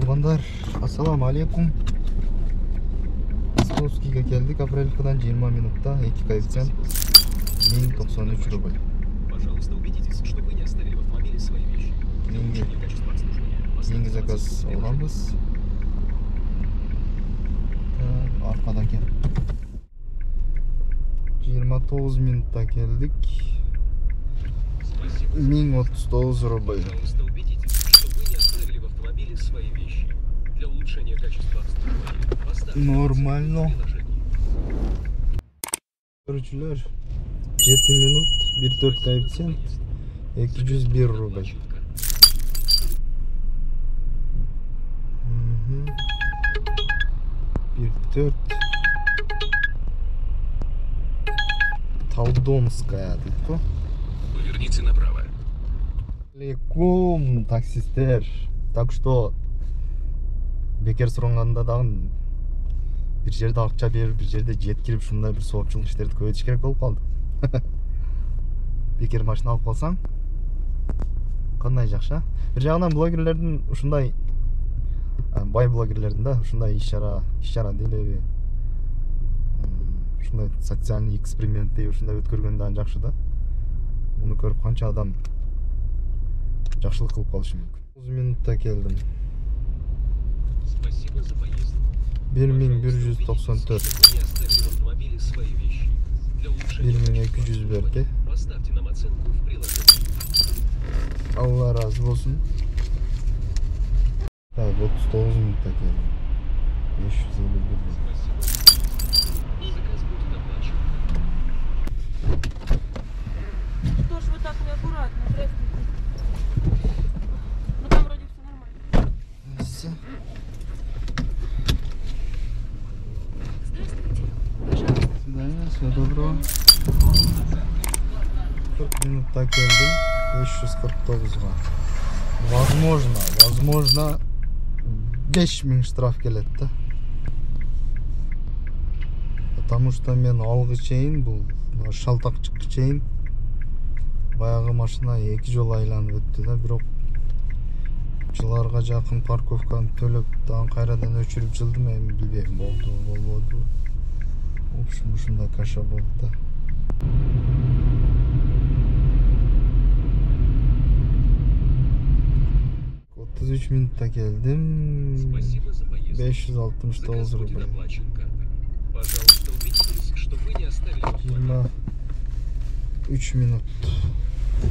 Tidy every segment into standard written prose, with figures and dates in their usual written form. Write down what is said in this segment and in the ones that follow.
Туугандар, ассаламу алейкум. Московскийге келдик. Апрелькадан 20 минутта 2 коэффициент 1093 рубль. Пожалуйста, убедитесь, что вы не оставили в автомобиле свои вещи. Для улучшения качества обслуживания. Кийинки заказ алганбыз. Аркадан кел. 29 минутта келдик. 1039 рубль. Пожалуйста, убедитесь, что вы не оставили в автомобиле свои вещи. Для улучшения качества обслуживания. Поставьте Нормально. приложение. Көрүүчүлөр, 7 минут 1,4 коэффициент 201 рубль. Bir dört Талдомская дейді. Поверните направо. Алейкум, таксистер. Так что бекер суранганда дагы бир жерде акча берип, бир жерде жеткирип, ушундай бир соопчулук иштерди көбөйтүш керек болуп калды. Бекер машина алып калсаң, кандай жакшы. Бир жагынан блогерлердин ушундай бай блогерлердин да ушундай иш-чара делеби. Ушундай социальный экспериментти ушундай өткөргөн да жакшы да. Муну көрүп канча адам жакшылык кылып калышы мүмкүн. 9 минутта келдим. Спасибо за поездку. 1194. Вы не оставили в автомобиле свои вещи. Для улучшения 1200 берди. поставьте нам оценку в приложении. Allah razı olsun. Так, 39 минутта келдим. 551. Заказ будет оплачен. Что ж вы так неаккуратно, здравствуйте. Ну там вроде все нормально. Здравствуйте. Пожалуйста. Да, всего доброго. 40 минутта келдим. 549 Возможно 5000 штраф келет да. Потому что мен алгы чейин бул шалтакчыкка чейин баягы машина 2 жолу айланып өттү да, бирок жыларга жакын парковканы төлөп дагы кайрадан өчүрүп жылдым, эми билбейм болбоду. В общем, ушундай каша болду да. 33 минутта келдим. Спасибо за поездку. 569 Заказ будет рубль. оплачен картой. Пожалуйста, убедитесь, что вы не оставили в автомобиле. 23 минут.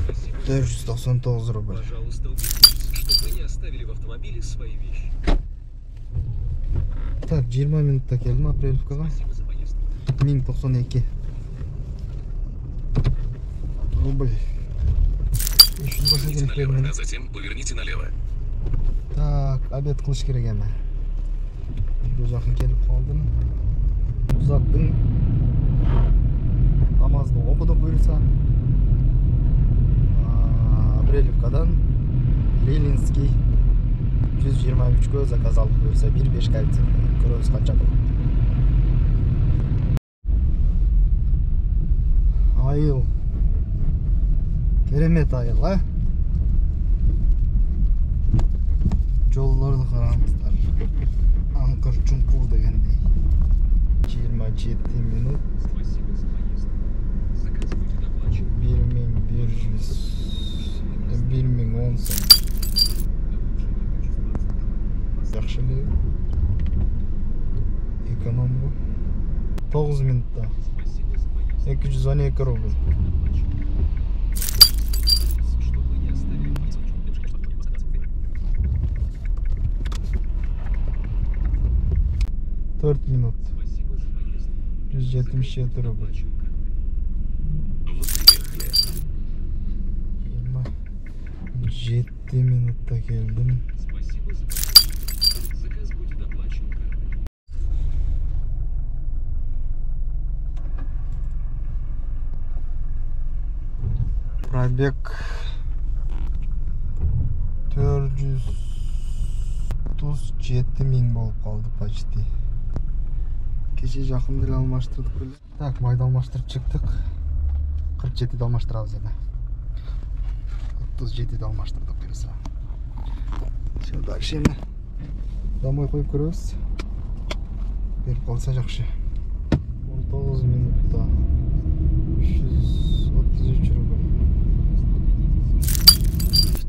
Спасибо. 499 рубль. Пожалуйста, убедитесь, что вы не оставили в автомобиле свои вещи. Так, 20 минутта келдим Апрелевкага. Спасибо за поездку. 1092 рубль. Поверните налево, а затем поверните налево. Так, обед кылыш керек эми. Бул жакын келип калдым. Узактын намазды окудук буюрса. Апрелевкадан Ленинский 123 заказ алып буюрса 1,5 коэффициент. Көрөбүз канча болот. Айыл. Керемет айыл, а? Жолдорду караңыздар. Аңкыр чуңкул дегендей. 27 минут. Спасибо за поездку. Заказ будет оплачен. 1010 сом. Жакшы эле. Экономго. 9 минутта. Спасибо за поездку. 212 рубль. Что вы не оставили в автомобиле. 4 минут. Спасибо за поездку. 177 рубль. Вот приехали. 27 минутта келдим. Спасибо за поездку. Заказ будет оплачен картой. Пробег 437 миң болуп калды почти. Кеше жакын деле алмаштырдык беле. Так, майда алмаштырып чыктык. 47 алмаштырабыз эми. 37 алмаштырдык берсе. Все, дальше эми Домой қойып көрөбүз. Беріп қалса жақшы. 19 минутта 333 рубль.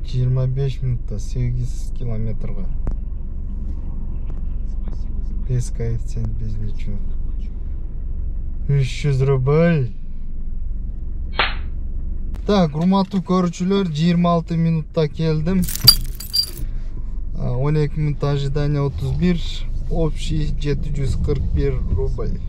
25 минутта 8 километрға. 5 коэффициент безличу. 300 рубль. Так, урматтуу көрүүчүлөр, 26 минутта келдим. 12 минут ожидания 31, общий 741 рубль.